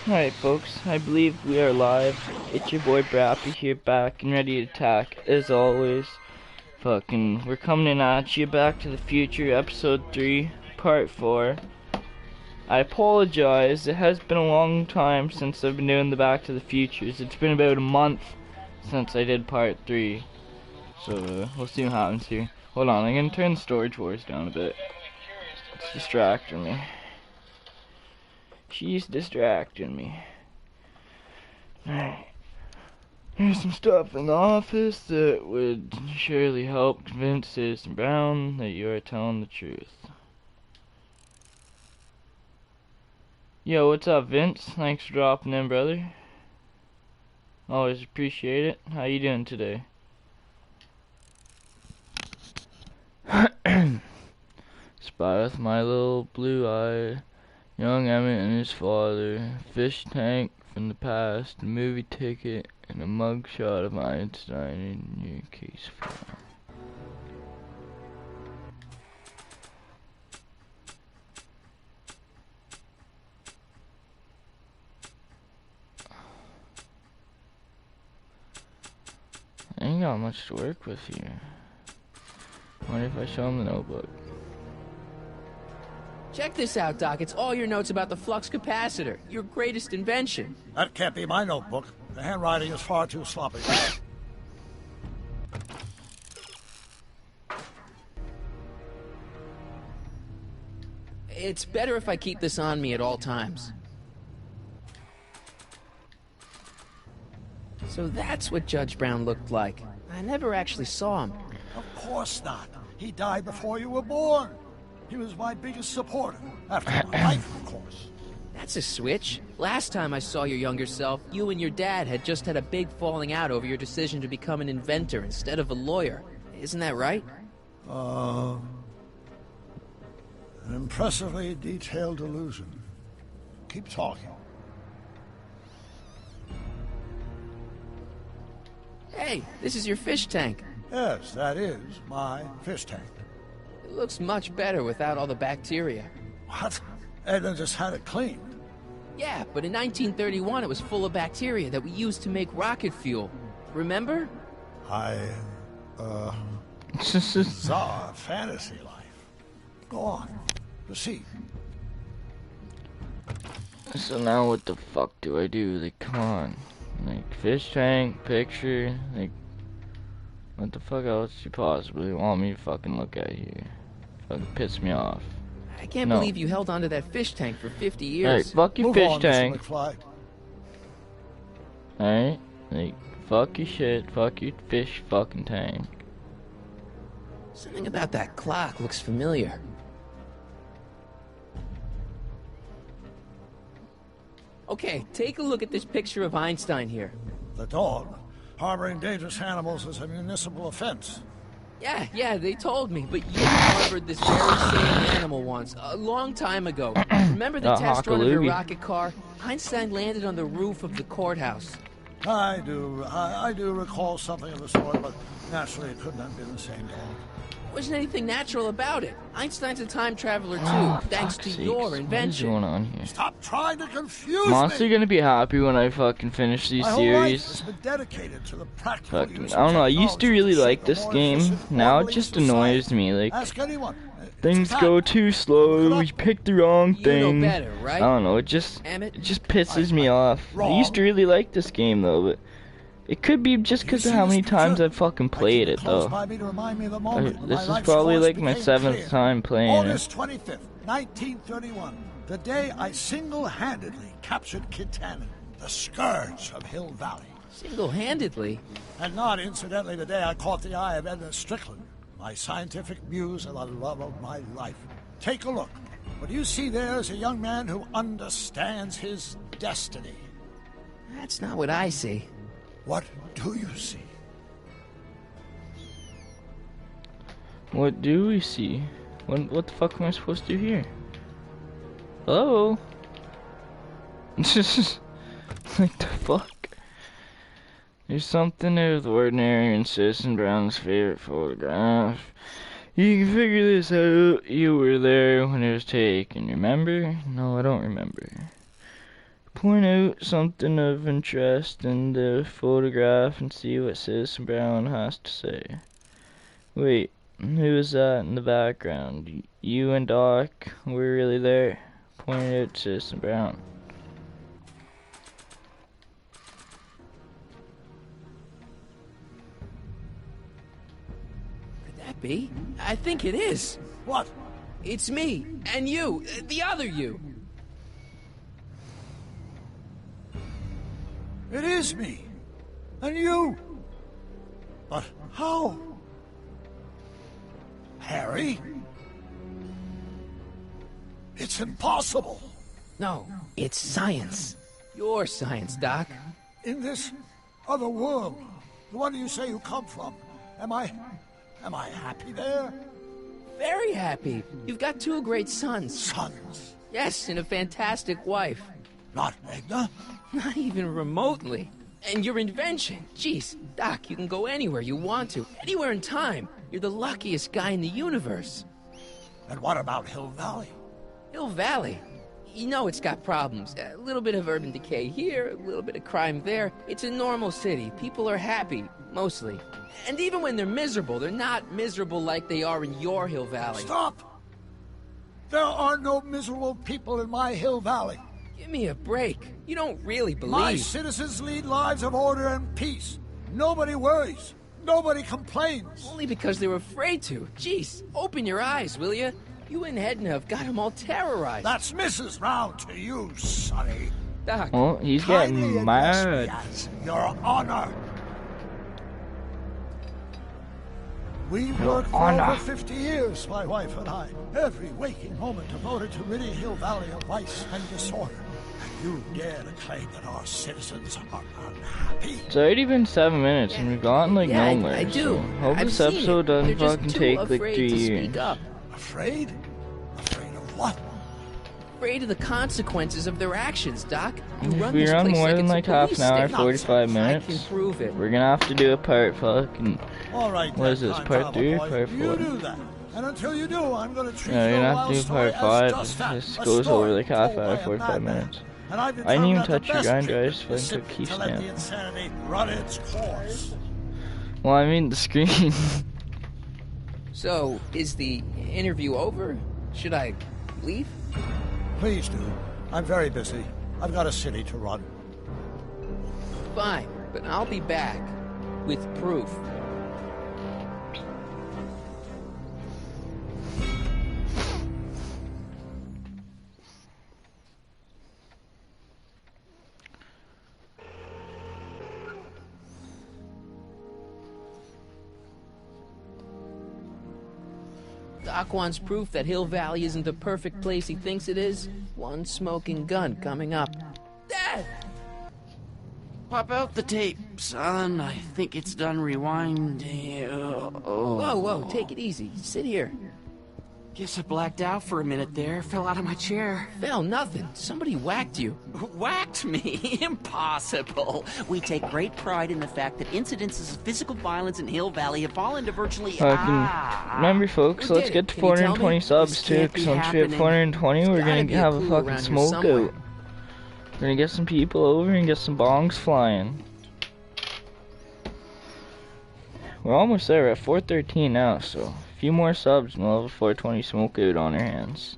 Alright folks, I believe we are live. It's your boy Brapin here, back and ready to attack as always. We're coming in at you, Back to the Future, episode 3, part 4. I apologize, it has been a long time since I've been doing the Back to the Futures. It's been about a month since I did part 3. So we'll see what happens here. Hold on, I'm gonna turn the storage wars down a bit. It's distracting me. She's distracting me. Alright. Here's some stuff in the office that would surely help convince Citizen Brown that you are telling the truth. Yo, what's up, Vince? Thanks for dropping in, brother. Always appreciate it. How you doing today? Spy with my little blue eye. Young Emmett and his father, fish tank from the past, a movie ticket, and a mugshot of Einstein in your case file. I ain't got much to work with here. Wonder if I show him the notebook. Check this out, Doc. It's all your notes about the flux capacitor, your greatest invention. That can't be my notebook. The handwriting is far too sloppy. It's better if I keep this on me at all times. So that's what Judge Brown looked like. I never actually saw him. Of course not. He died before you were born. He was my biggest supporter, after my life, of course. That's a switch. Last time I saw your younger self, you and your dad had just had a big falling out over your decision to become an inventor instead of a lawyer. Isn't that right? An impressively detailed illusion. Keep talking. Hey, this is your fish tank. Yes, that is my fish tank. It looks much better without all the bacteria. What? Edna just had it cleaned. Yeah, but in 1931 it was full of bacteria that we used to make rocket fuel. Remember? Bizarre fantasy life. Go on. Proceed. So now what the fuck do I do? Like, come on. Like, fish tank, picture, like, what the fuck else do you possibly want me to fucking look at here? Fucking piss me off. I can't believe you held onto that fish tank for 50 years. Alright, fuck your Move fish on, tank. Mr. McFly. Alright? Like, fuck your shit, fuck your fish fucking tank. Something about that clock looks familiar. Okay, take a look at this picture of Einstein here. The dog. Harboring dangerous animals is a municipal offense. Yeah, they told me, but you harbored this very same animal once, a long time ago. Remember the test run of your rocket car? Einstein landed on the roof of the courthouse. I do recall something of the sort, but naturally it couldn't have been the same dog. Wasn't anything natural about it. Einstein's a time traveler too, thanks to your invention. What is going on here? Stop trying to confuse Monster me! gonna be happy when I fucking finish these My whole life has series. been dedicated to the practical Fucking, use I don't know, I of used to technology really shape like a this more game. efficient, Now it orderly just society. annoys me. Like, Ask anyone. things It's go fact. too slow, we pick the wrong You thing. know better, right? I don't know, it just Emmett? pisses me off. I used to really like this game though, but it could be just because of how many times I've fucking played it though. This is probably like my 7th time playing it. August 25th, 1931, the day I single-handedly captured Kittanning, the scourge of Hill Valley. Single-handedly? And not incidentally the day I caught the eye of Edna Strickland, my scientific muse and the love of my life. Take a look. What you see there is a young man who understands his destiny. That's not what I see. What do you see? What do we see? What the fuck am I supposed to do here? Hello? Like the fuck? There's something out of the ordinary in Citizen Brown's favorite photograph. You can figure this out. You were there when it was taken, remember? No, I don't remember. Point out something of interest in the photograph and see what Citizen Brown has to say. Wait, who is that in the background? You and Doc were really there? Point out Citizen Brown. Could that be? I think it is. What? It's me, and you, the other you. It is me. And you. But how? Harry? It's impossible. No, it's science. Your science, Doc. In this other world, the one you say you come from, am I happy there? Very happy. You've got 2 great sons. Sons? Yes, and a fantastic wife. Not Edna? Not even remotely. And your invention. Jeez, Doc, you can go anywhere you want to. Anywhere in time. You're the luckiest guy in the universe. And what about Hill Valley? Hill Valley? You know it's got problems. A little bit of urban decay here, a little bit of crime there. It's a normal city. People are happy, mostly. And even when they're miserable, they're not miserable like they are in your Hill Valley. Stop! There are no miserable people in my Hill Valley. Give me a break. You don't really believe... My citizens lead lives of order and peace. Nobody worries. Nobody complains. Only because they were afraid to. Jeez, open your eyes, will you? You and Edna have got them all terrorized. That's Mrs. Brown to you, Sonny. Doc. Oh, he's Kindly getting address me mad. as Your Honor. We worked for Honor. over 50 years, my wife and I. Every waking moment devoted to ridding Hill Valley of vice and disorder. And you dare to claim that our citizens are unhappy? It's already been 7 minutes and we've gotten like Yeah, nowhere. I do. So hope I've this seen episode it. They're doesn't just fucking too take like afraid 3 to years. speak up. Afraid? Afraid of what? Afraid of the consequences of their actions, Doc. You If run we this run place more like than it's a like half police an hour, station. 45 I minutes, can prove it. we're gonna have to do a part fucking... All right, What is then, this, kind part 3 or boy. part 4? You do that. And until you do, I'm going to treat No, you're your gonna have wild to do story part as 5. just that, This a goes story over like half told hour, by a 45 madman. minutes. And I've I didn't even determined that touch the your best grinder, I treatment just is went to simply key to let the stamp. insanity run its course. Well, I mean the screen. So, is the interview over? Should I leave? Please do. I'm very busy. I've got a city to run. Fine, but I'll be back with proof. Doc wants proof that Hill Valley isn't the perfect place he thinks it is. One smoking gun coming up. Dad! Pop out the tape, son. I think it's done rewinding. Whoa, whoa, take it easy. Sit here. Guess I blacked out for a minute there. Fell out of my chair. Fell nothing. Somebody whacked you. Whacked me? Impossible. We take great pride in the fact that incidences of physical violence in Hill Valley have fallen to virtually... Remember, folks, Who let's did get it? to Can you tell 420 me? subs This too, can't because be once we hit happening. 420, we're There's gotta gonna be a have a clue fucking around here smoke somewhere. out. We're gonna get some people over and get some bongs flying. We're almost there, we're at 413 now, so a few more subs and we'll have a 420 smoke out on our hands.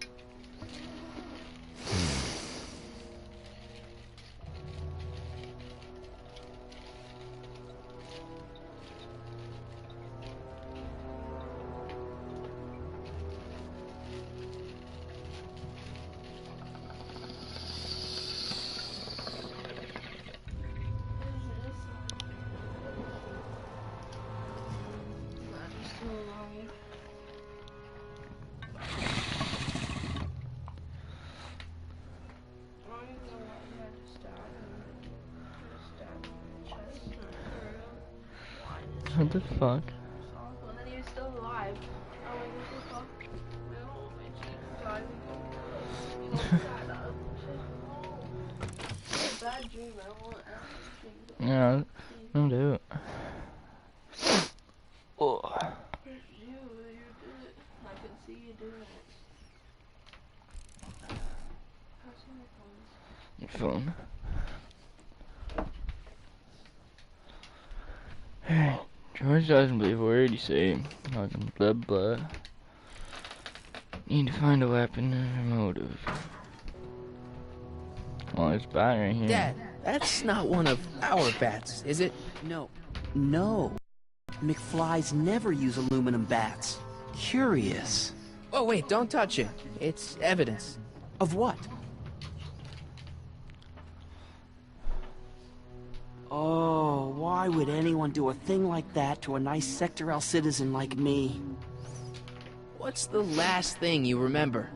What the fuck? And then he was still alive. Oh my god, my cheek died. It's a bad dream. I don't want to ask things. Yeah, don't do it. Oh. You did it. I can see you doing it. Pass me my phone. Your phone. George doesn't believe a word you say. Fucking blah blah. Need to find a weapon and a motive. Well, there's a bat right here. Dad, that's not one of our bats, is it? No. No. McFlys never use aluminum bats. Curious. Oh, wait, don't touch it. It's evidence. Of what? Oh, why would anyone do a thing like that to a nice Sector L citizen like me? What's the last thing you remember?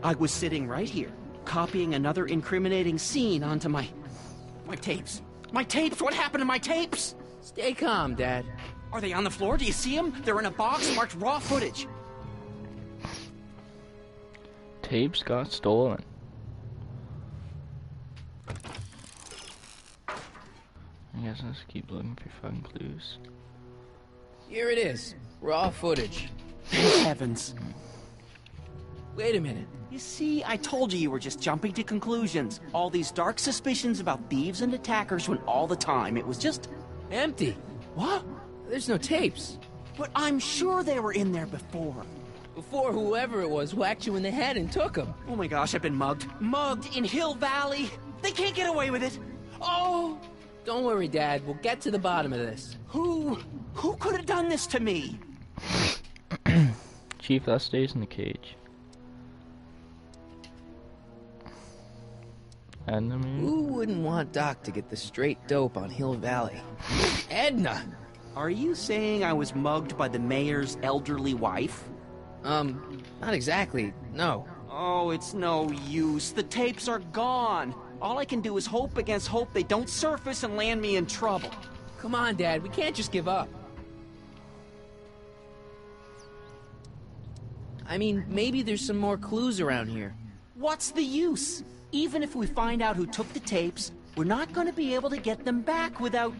I was sitting right here, copying another incriminating scene onto my tapes. My tapes? What happened to my tapes? Stay calm, Dad. Are they on the floor? Do you see them? They're in a box marked raw footage. Tapes got stolen. I guess let's keep looking for fucking clues. Here it is. Raw footage. Thank heavens. Wait a minute. You see, I told you were just jumping to conclusions. All these dark suspicions about thieves and attackers when all the time it was just... Empty. What? There's no tapes. But I'm sure they were in there before. Before whoever it was whacked you in the head and took them. Oh my gosh, I've been mugged. Mugged in Hill Valley. They can't get away with it. Oh! Don't worry, Dad. We'll get to the bottom of this. Who could have done this to me? Chief, that stays in the cage. Edna, maybe? Who wouldn't want Doc to get the straight dope on Hill Valley? Edna! Are you saying I was mugged by the mayor's elderly wife? Not exactly, no. Oh, it's no use. The tapes are gone. All I can do is hope against hope they don't surface and land me in trouble. Come on, Dad, we can't just give up. I mean, maybe there's some more clues around here. What's the use? Even if we find out who took the tapes, we're not going to be able to get them back without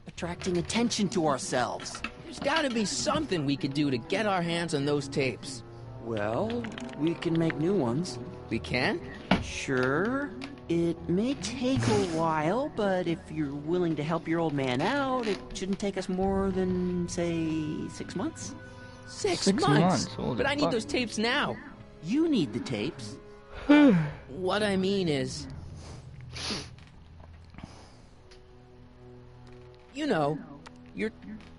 attracting attention to ourselves. There's gotta be something we could do to get our hands on those tapes. Well, we can make new ones. We can? Sure. It may take a while, but if you're willing to help your old man out, it shouldn't take us more than, say, 6 months. Six 6 months? Holy But I need fuck. those tapes now. You need the tapes. What I mean is... You know, your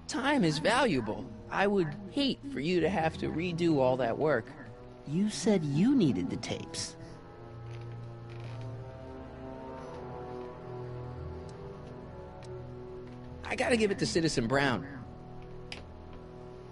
time is valuable. I would hate for you to have to redo all that work. You said you needed the tapes. I gotta give it to Citizen Brown.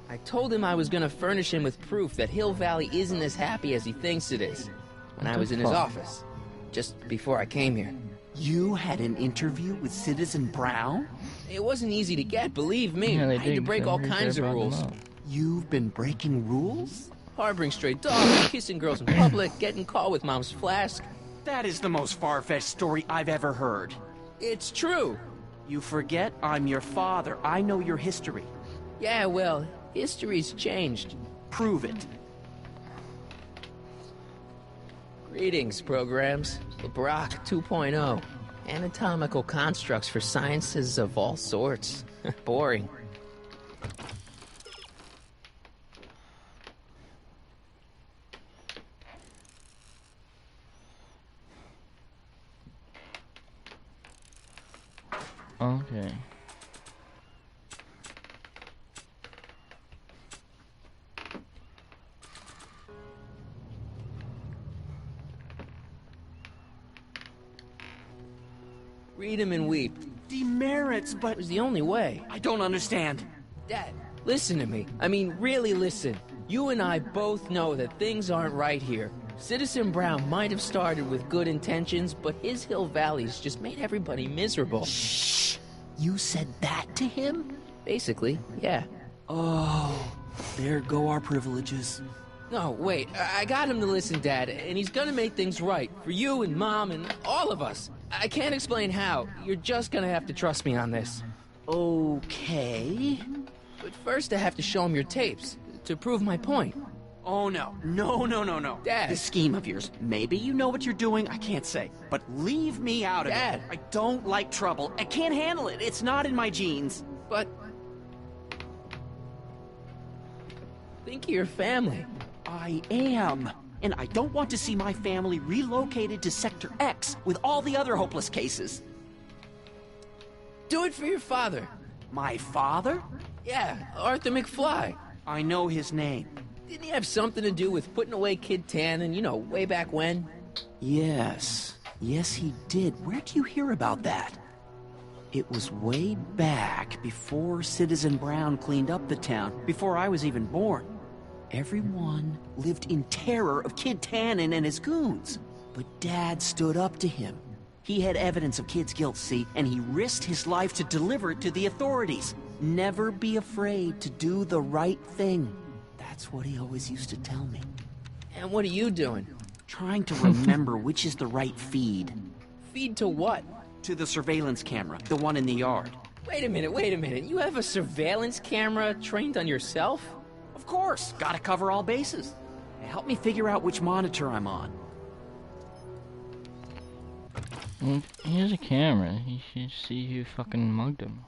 I told him I was gonna furnish him with proof that Hill Valley isn't as happy as he thinks it is when I was in his office, just before I came here. You had an interview with Citizen Brown? It wasn't easy to get, believe me. Yeah, they I had to did, break all remember? kinds They of brought them rules. up. You've been breaking rules? Harboring stray dogs, kissing girls in public, getting caught with mom's flask. That is the most far-fetched story I've ever heard. It's true. You forget I'm your father. I know your history. Yeah, well, history's changed. Prove it. Greetings, programs. Brapin 2.0. Anatomical constructs for sciences of all sorts. Boring. Okay. Read him and weep. Demerits, but It was the only way. I don't understand. Dad, listen to me. I mean, really listen. You and I both know that things aren't right here. Citizen Brown might have started with good intentions, but his Hill Valley's just made everybody miserable. Shh! You said that to him? Basically, yeah. Oh, there go our privileges. No, wait. I got him to listen, Dad, and he's gonna make things right. For you and Mom and all of us. I can't explain how. You're just gonna have to trust me on this. Okay. But first I have to show him your tapes, to prove my point. Oh, no. No. Dad. This scheme of yours, maybe you know what you're doing, I can't say. But leave me out of Dad. it. I don't like trouble. I can't handle it. It's not in my genes. But... think of your family. I am. And I don't want to see my family relocated to Sector X with all the other hopeless cases. Do it for your father. My father? Yeah, Arthur McFly. I know his name. Didn't he have something to do with putting away Kid Tannen, you know, way back when? Yes. Yes, he did. Where'd you hear about that? It was way back before Citizen Brown cleaned up the town, before I was even born. Everyone lived in terror of Kid Tannen and his goons. But Dad stood up to him. He had evidence of Kid's guilt, see, and he risked his life to deliver it to the authorities. Never be afraid to do the right thing. That's what he always used to tell me. And what are you doing? Trying to remember which is the right feed. Feed to what? To the surveillance camera, the one in the yard. Wait a minute. You have a surveillance camera trained on yourself? Of course, gotta cover all bases. Help me figure out which monitor I'm on. He has a camera. He should see who fucking mugged him.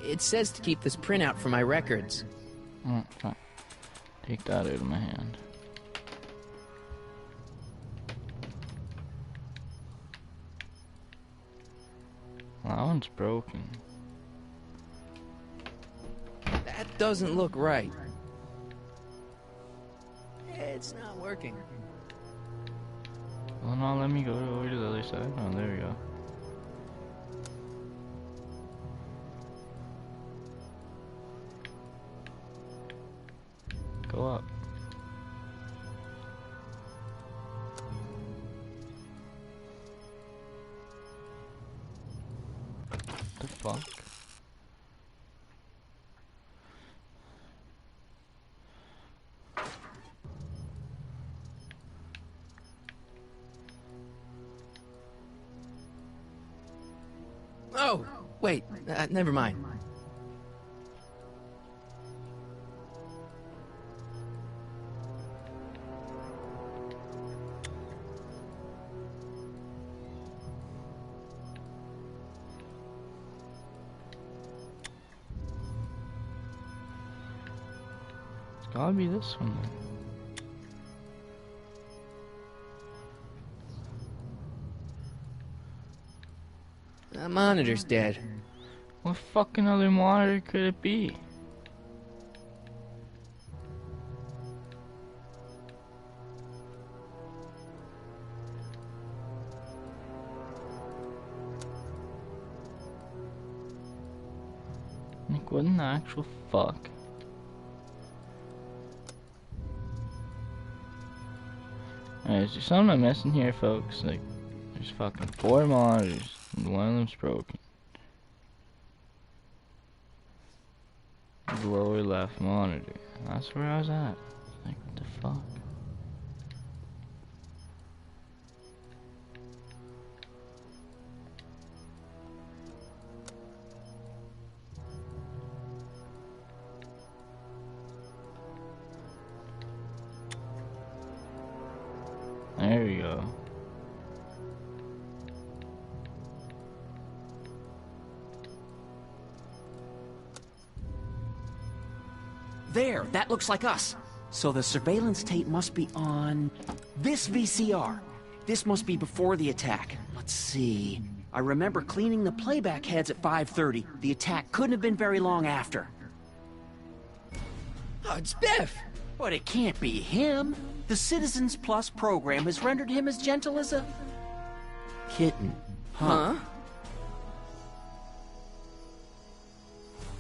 It says to keep this printout for my records. Oh, fine. Take that out of my hand. Well, that one's broken. That doesn't look right. It's not working. Well, now let me go over to the other side. Oh, there we go. Go up. The fuck? Oh, wait, never mind. It's gotta be this one then. The monitor's dead. What fucking other monitor could it be? Like, what in the actual fuck? Alright, is there something I'm missing here, folks? Like, there's fucking 4 monitors, and one of them's broken. The lower left monitor. That's where I was at. Like, what the fuck? There we go. There, that looks like us. So the surveillance tape must be on this VCR. This must be before the attack. Let's see. I remember cleaning the playback heads at 5:30. The attack couldn't have been very long after. Oh, it's Biff! But it can't be him. The Citizens Plus program has rendered him as gentle as a kitten. Huh?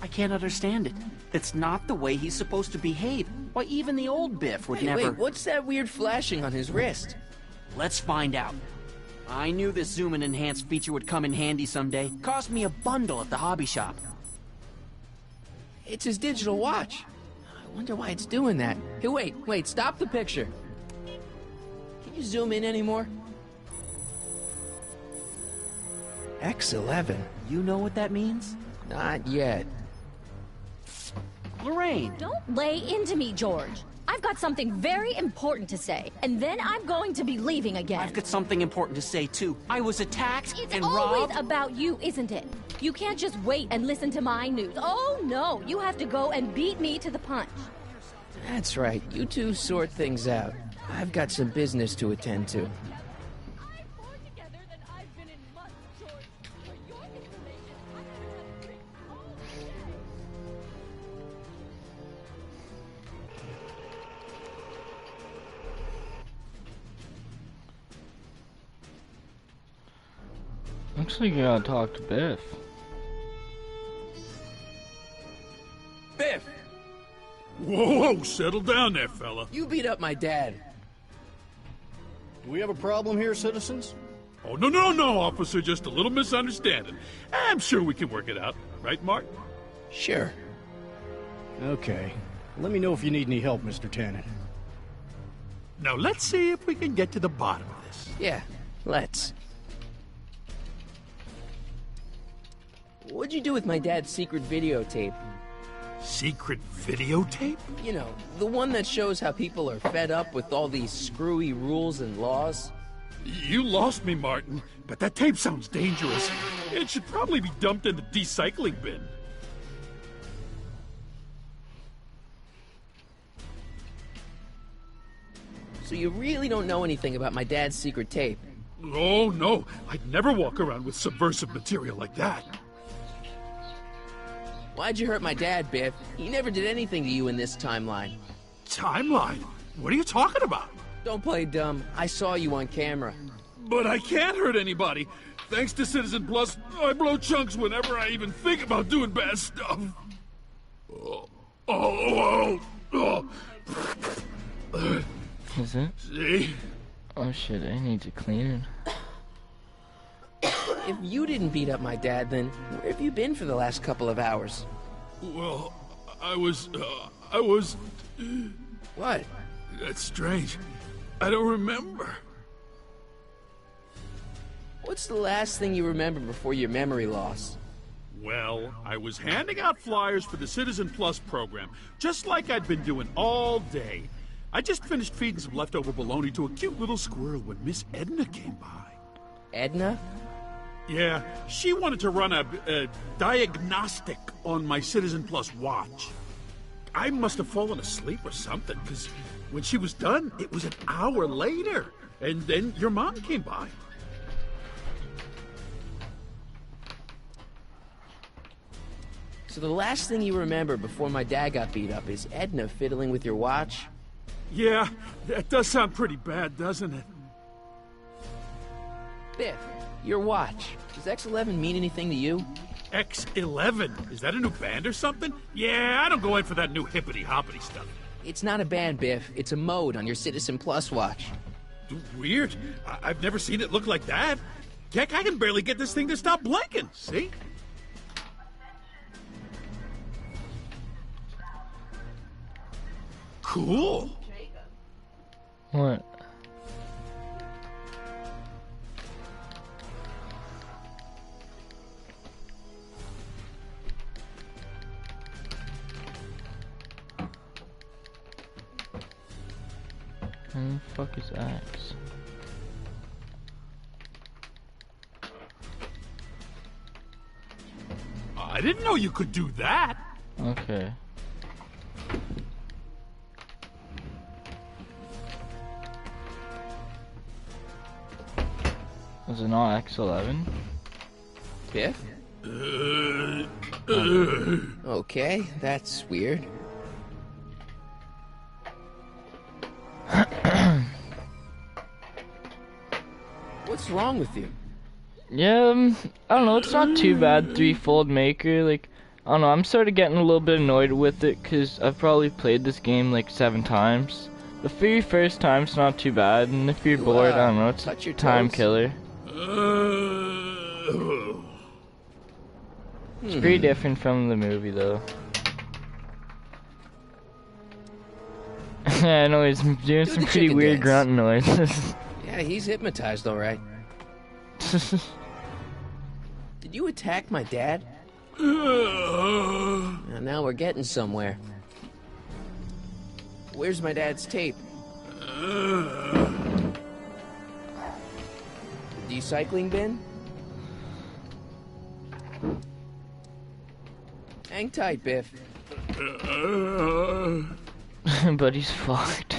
I can't understand it. It's not the way he's supposed to behave. Why, even the old Biff would never... Wait, what's that weird flashing on his wrist? Let's find out. I knew this zoom and enhance feature would come in handy someday. Cost me a bundle at the hobby shop. It's his digital watch. I wonder why it's doing that. Hey, wait, stop the picture. Can you zoom in anymore? X11. You know what that means? Not yet. Lorraine! Don't lay into me, George. I've got something very important to say, and then I'm going to be leaving again. I've got something important to say, too. I was attacked It's and always robbed. about you, isn't it? You can't just wait and listen to my news. Oh, no. You have to go and beat me to the punch. That's right. You two sort things out. I've got some business to attend to. Looks like you gotta talk to Biff. Biff! Whoa, settle down there, fella. You beat up my dad. Do we have a problem here, citizens? Oh, no, officer, just a little misunderstanding. I'm sure we can work it out. Right, Mark? Sure. Okay. Let me know if you need any help, Mr. Tannen. Now, let's see if we can get to the bottom of this. Yeah, let's. What'd you do with my dad's secret videotape? Secret videotape? You know, the one that shows how people are fed up with all these screwy rules and laws? You lost me, Martin, but that tape sounds dangerous. It should probably be dumped in the recycling bin. So you really don't know anything about my dad's secret tape? Oh, no. I'd never walk around with subversive material like that. Why'd you hurt my dad, Biff? He never did anything to you in this timeline. Timeline? What are you talking about? Don't play dumb. I saw you on camera. But I can't hurt anybody. Thanks to Citizen Plus, I blow chunks whenever I even think about doing bad stuff. Oh. Is it? See? Oh shit, I need to clean it. If you didn't beat up my dad, then where have you been for the last couple of hours? Well, I was... What? That's strange. I don't remember. What's the last thing you remember before your memory loss? Well, I was handing out flyers for the Citizen Plus program, just like I'd been doing all day. I just finished feeding some leftover bologna to a cute little squirrel when Miss Edna came by. Edna? Yeah, she wanted to run a diagnostic on my Citizen Plus watch. I must have fallen asleep or something, because when she was done, it was an hour later. And then your mom came by. So the last thing you remember before my dad got beat up is Edna fiddling with your watch? Yeah, that does sound pretty bad, doesn't it? Biff, your watch. Does X11 mean anything to you? X11? Is that a new band or something? Yeah, I don't go in for that new hippity-hoppity stuff. It's not a band, Biff. It's a mode on your Citizen Plus watch. Weird. I've never seen it look like that. Heck, I can barely get this thing to stop blinking. See? Cool. What? Where the fuck is Axe? I didn't know you could do that. Okay. Was it not X11? Biff? Okay, that's weird. What's wrong with you? Yeah, I don't know, it's not too bad, threefold maker, like, I don't know, I'm sort of getting a little bit annoyed with it, because I've probably played this game like 7 times. But for your first time, it's not too bad, and if you're bored, I don't know, it's a touch your time toes? killer. It's pretty different from the movie, though. I know he's doing Do some the pretty chicken weird dance. grunt noises. Yeah, he's hypnotized, all right. Did you attack my dad? Now we're getting somewhere. Where's my dad's tape? The recycling bin? Hang tight, Biff. But he's fucked.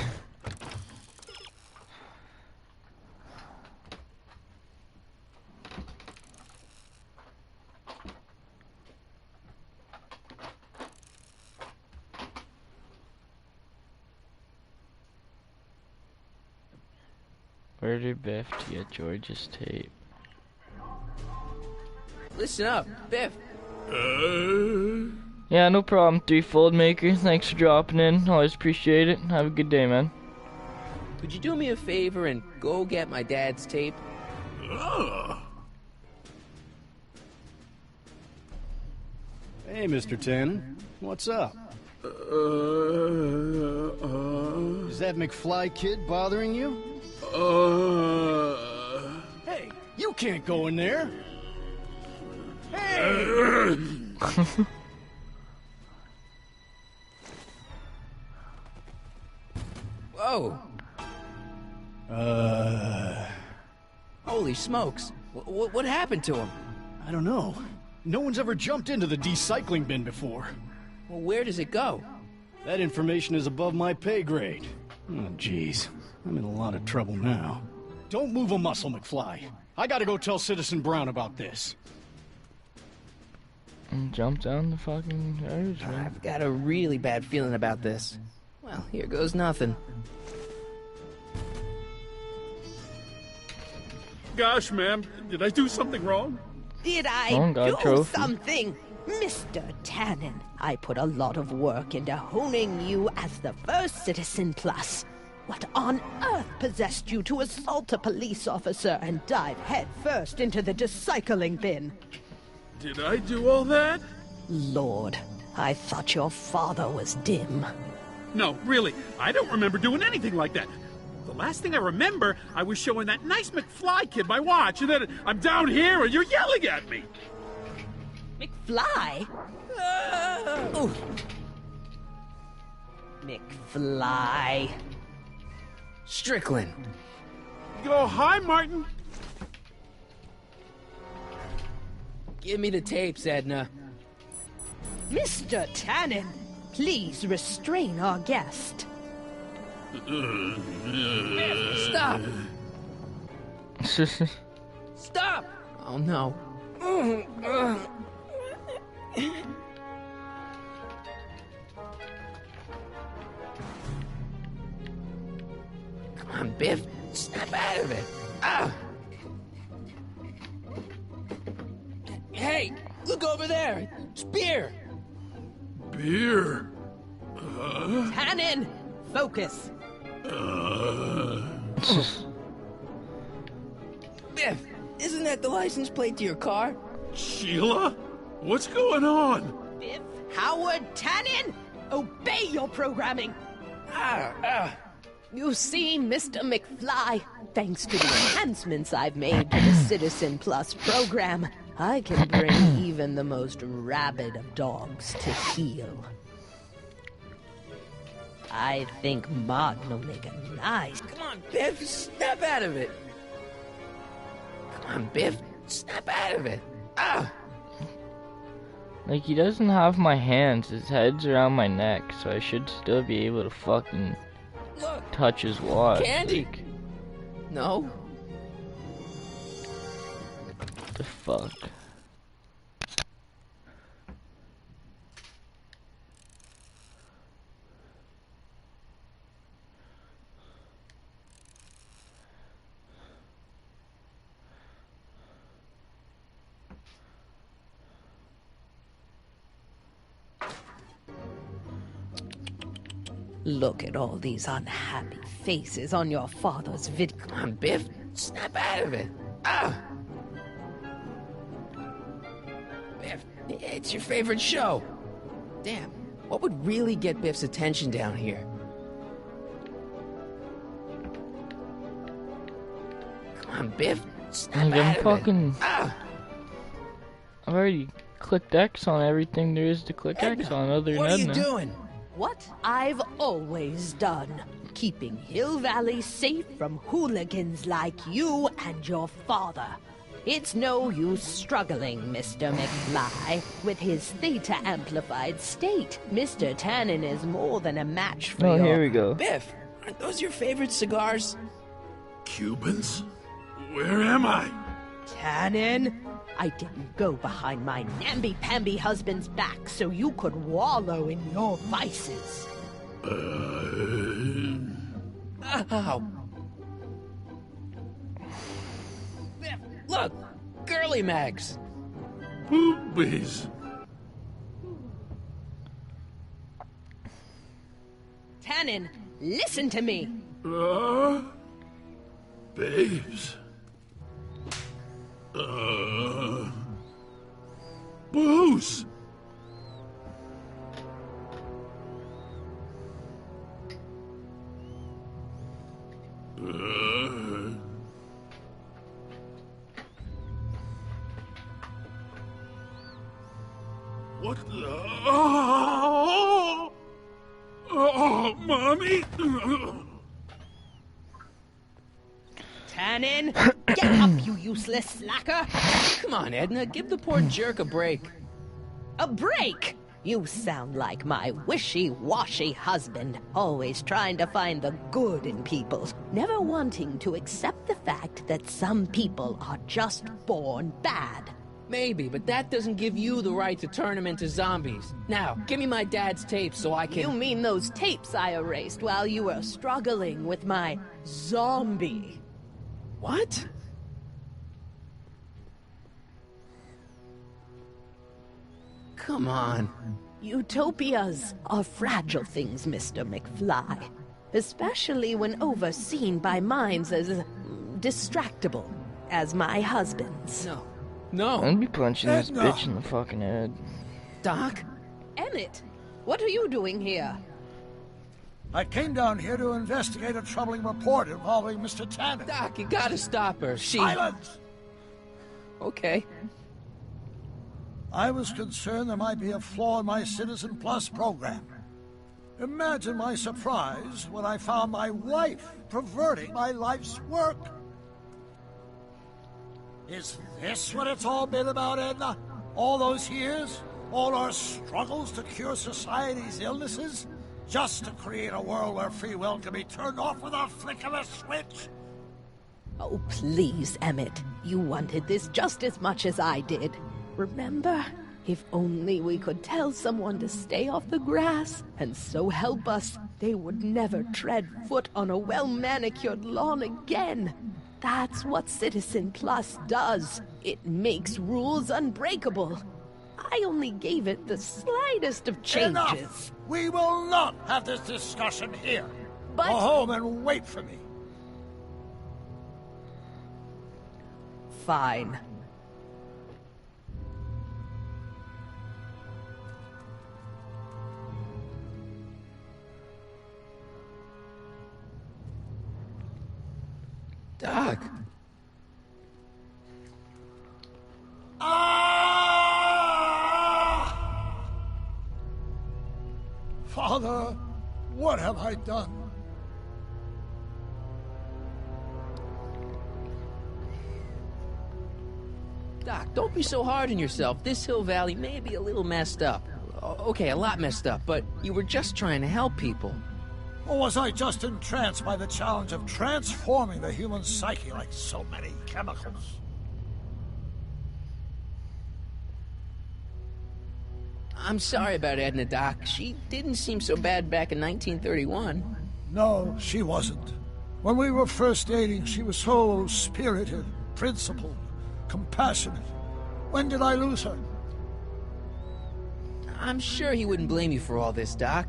Where did Biff get George's tape? Listen up, Biff. Yeah, no problem, Threefold Maker. Thanks for dropping in. Always appreciate it. Have a good day, man. Could you do me a favor and go get my dad's tape? Hey, Mr. Tannen. What's up? Is that McFly kid bothering you? Hey, you can't go in there. Hey! Whoa. Holy smokes. What happened to him? I don't know. No one's ever jumped into the recycling bin before. Well, where does it go? That information is above my pay grade. Oh, jeez. I'm in a lot of trouble now. Don't move a muscle, McFly. I gotta go tell Citizen Brown about this. And jump down the fucking garbage, man. I've got a really bad feeling about this. Well, here goes nothing. Gosh, ma'am, did I do something wrong? Did I Oh, got a do trophy. something? Mr. Tannen, I put a lot of work into honing you as the first Citizen Plus. What on earth possessed you to assault a police officer and dive headfirst into the recycling bin? Did I do all that? Lord, I thought your father was dim. No, really, I don't remember doing anything like that. The last thing I remember, I was showing that nice McFly kid my watch, and then I'm down here and you're yelling at me. McFly? Ooh. McFly. Strickland. Oh, hi, Martin. Give me the tapes, Edna. Mr. Tannen, please restrain our guest. Stop! Stop! Oh no. Come on, Biff. Snap out of it. Ah! Hey, look over there. It's beer. Beer. Tannen, focus. Biff, isn't that the license plate to your car? Sheila? What's going on? Biff Howard Tannen, obey your programming. You see, Mr. McFly, thanks to the enhancements I've made to the Citizen Plus program, I can bring even the most rabid of dogs to heel. I think Martin will make a nice... Come on, Biff, snap out of it. Come on, Biff, snap out of it. Ah! Like, he doesn't have my hands. His head's around my neck, so I should still be able to fucking Look, touch his watch. candy. Like, No. what the fuck? Look at all these unhappy faces on your father's video. Come on, Biff, snap out of it. Ah! Biff, it's your favorite show. Damn, what would really get Biff's attention down here? on, Biff. Snap I'm out of fucking. it. Ah, I've already clicked X on everything there is to click X Edna, on other than what are you Edna. doing? What I've always done. Keeping Hill Valley safe from hooligans like you and your father. It's no use struggling, Mr. McFly. With his theta-amplified state, Mr. Tannen is more than a match for Oh, your... here we go. Biff, aren't those your favorite cigars? Cubans? Where am I? Tannen, I didn't go behind my namby-pamby husband's back so you could wallow in your vices. Ow. Biff, look! Girly mags! Boobies. Tannen, listen to me. Babes. Booze. What the? Oh, Mommy! Tannen, get up, you useless slacker. Come on, Edna, give the poor jerk a break. A break? You sound like my wishy-washy husband, always trying to find the good in people, never wanting to accept the fact that some people are just born bad. Maybe, but that doesn't give you the right to turn them into zombies. Now, give me my dad's tapes so I can... You mean those tapes I erased while you were struggling with my zombie? What? Come on. Utopias are fragile things, Mr. McFly. Especially when overseen by minds as distractible as my husband's. No. No. I'd be punching this Edna. bitch in the fucking head. Doc? Emmett, what are you doing here? I came down here to investigate a troubling report involving Mr. Tannen. Doc, you gotta stop her. She... Silence! Okay. I was concerned there might be a flaw in my Citizen Plus program. Imagine my surprise when I found my wife perverting my life's work. Is this what it's all been about, Edna? All those years? All our struggles to cure society's illnesses? Just to create a world where free will can be turned off with a flick of a switch? Oh, please, Emmett. You wanted this just as much as I did. Remember? If only we could tell someone to stay off the grass, and so help us, they would never tread foot on a well-manicured lawn again. That's what Citizen Plus does. It makes rules unbreakable. I only gave it the slightest of changes. Enough! We will not have this discussion here. But... Go home and wait for me. Fine. Doc. Father, what have I done? Doc, don't be so hard on yourself. This Hill Valley may be a little messed up. Okay, a lot messed up, but you were just trying to help people. Or was I just entranced by the challenge of transforming the human psyche like so many chemicals? I'm sorry about Edna, Doc. She didn't seem so bad back in 1931. No, she wasn't. When we were first dating, she was so spirited, principled, compassionate. When did I lose her? I'm sure he wouldn't blame you for all this, Doc.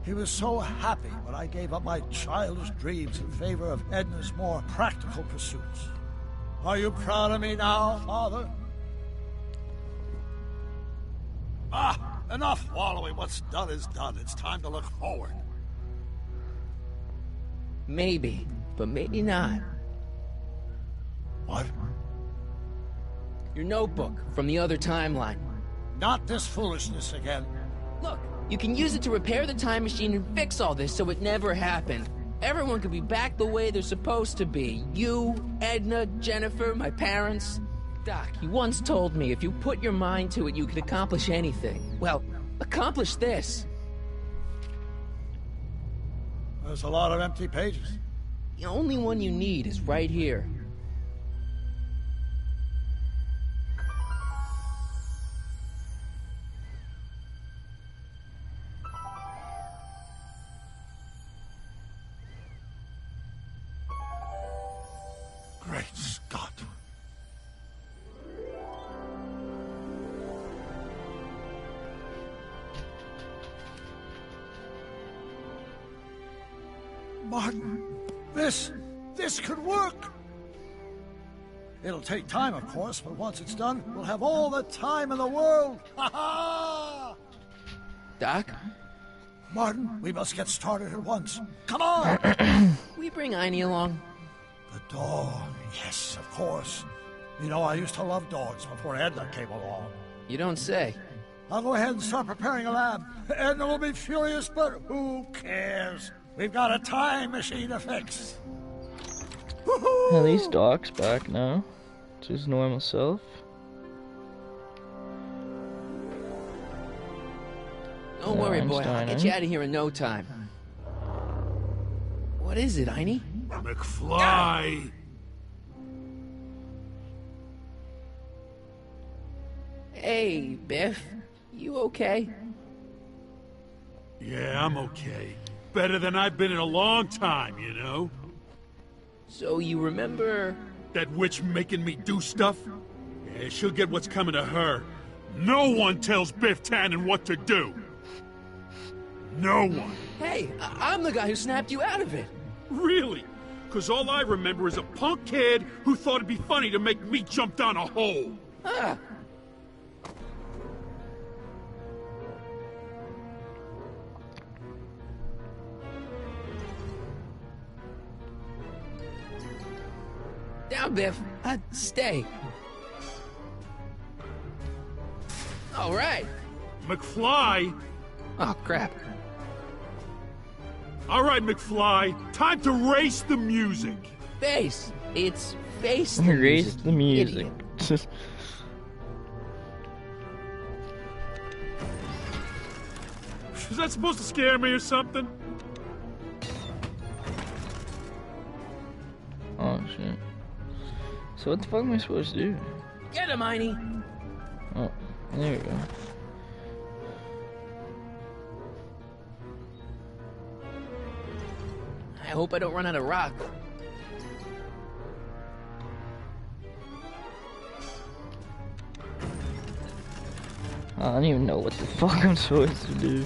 He was so happy when I gave up my childish dreams in favor of Edna's more practical pursuits. Are you proud of me now, Father? Enough wallowing. What's done is done. It's time to look forward. Maybe, but maybe not. What? Your notebook from the other timeline. Not this foolishness again. Look, you can use it to repair the time machine and fix all this so it never happened. Everyone could be back the way they're supposed to be. You, Edna, Jennifer, my parents. Doc, you once told me if you put your mind to it, you could accomplish anything. Well, accomplish this. There's a lot of empty pages. The only one you need is right here. Great Scott. Martin, this could work. It'll take time, of course, but once it's done, we'll have all the time in the world. Ha ha! Doc? Martin, we must get started at once. Come on! We bring Einie along. The dog, yes, of course. You know, I used to love dogs before Edna came along. You don't say. I'll go ahead and start preparing a lab. Edna will be furious, but who cares? We've got a time machine to fix. At least Doc's back now to his normal self. Don't worry, boy. I'll get you out of here in no time. What is it, Einie? McFly! Hey, Biff. You okay? Yeah, I'm okay. Better than I've been in a long time, you know? So you remember... That witch making me do stuff? Yeah, she'll get what's coming to her. No one tells Biff Tannen what to do! No one! Hey, I'm the guy who snapped you out of it! Really? Because all I remember is a punk kid who thought it'd be funny to make me jump down a hole! Ah! Down, Biff. Stay. All right. McFly? Oh, crap. All right, McFly. Time to race the music. Face. It's face the Erase music. the music. Is that supposed to scare me or something? Oh shit. So what the fuck am I supposed to do? Get him, Einie. Oh, there we go. I hope I don't run out of rock. I don't even know what the fuck I'm supposed to do.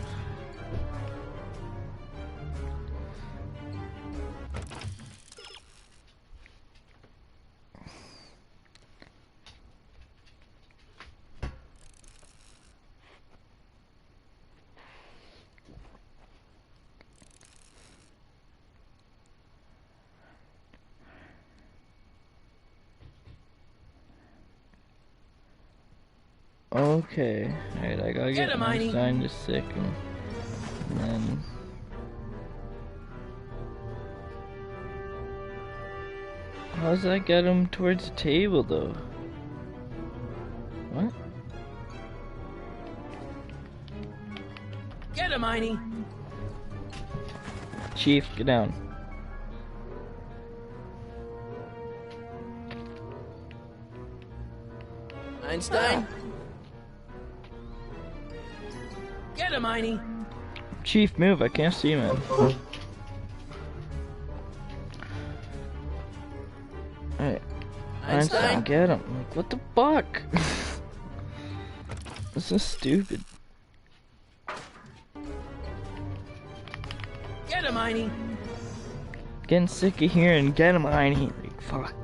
Okay, alright, I gotta get him, Einie. Einstein to sick and then... How does that get him towards the table though? What? Get him, Einie. Chief, get down. Einstein. Get him, Einie. Chief, move, I can't see, man. Alright. Einstein, get him. Like, what the fuck? This is stupid. Get him, Einie. Getting sick of hearing, get him, Einie. Like, fuck.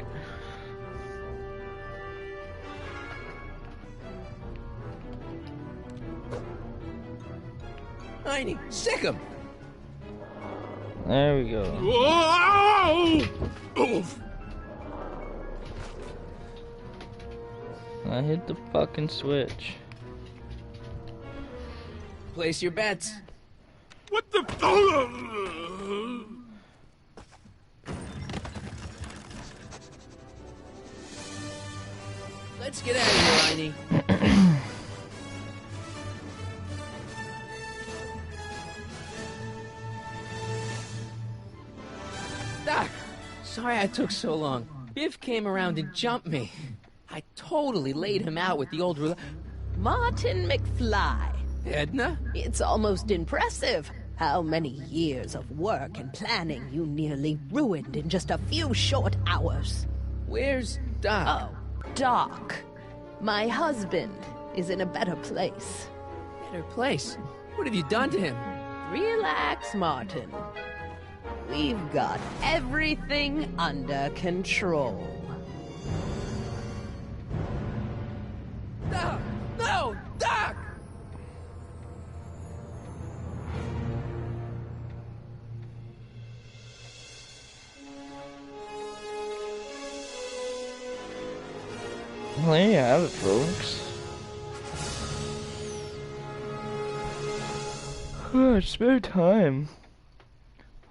Einie, sick him. There we go. Whoa! Oof. I hit the fucking switch. Place your bets. What the? Let's get out of here, Einie. Doc, sorry I took so long. Biff came around and jumped me. I totally laid him out with the old roulette. Martin McFly. Edna? It's almost impressive how many years of work and planning you nearly ruined in just a few short hours. Where's Doc? Oh, Doc. My husband is in a better place. Better place? What have you done to him? Relax, Martin. We've got everything under control. No! No! Doc! Well, there you have it, folks. Oh, it's about time.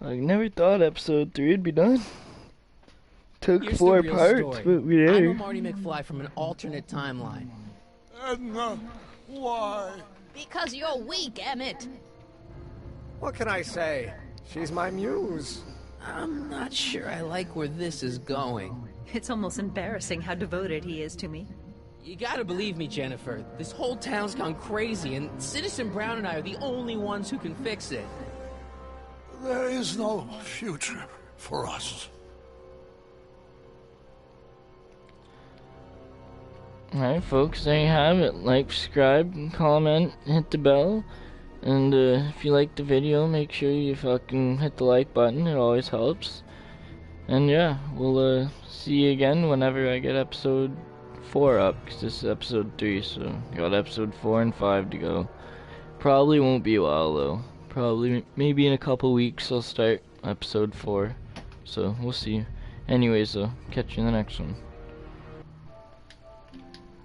I never thought episode 3 would be done. Took Here's 4 the real parts, story. but we did. I'm a Marty McFly from an alternate timeline. Edna, why? Because you're weak, Emmett. What can I say? She's my muse. I'm not sure I like where this is going. It's almost embarrassing how devoted he is to me. You gotta believe me, Jennifer. This whole town's gone crazy, and Citizen Brown and I are the only ones who can fix it. There is no future for us. Alright, folks, there you have it. Like, subscribe, comment, hit the bell. And if you like the video, make sure you fucking hit the like button. It always helps. And yeah, we'll see you again whenever I get episode 4 up, because this is episode 3, so got episode 4 and 5 to go. Probably won't be a while though. Probably, maybe in a couple weeks I'll start episode 4. So we'll see. Anyways though, catch you in the next one.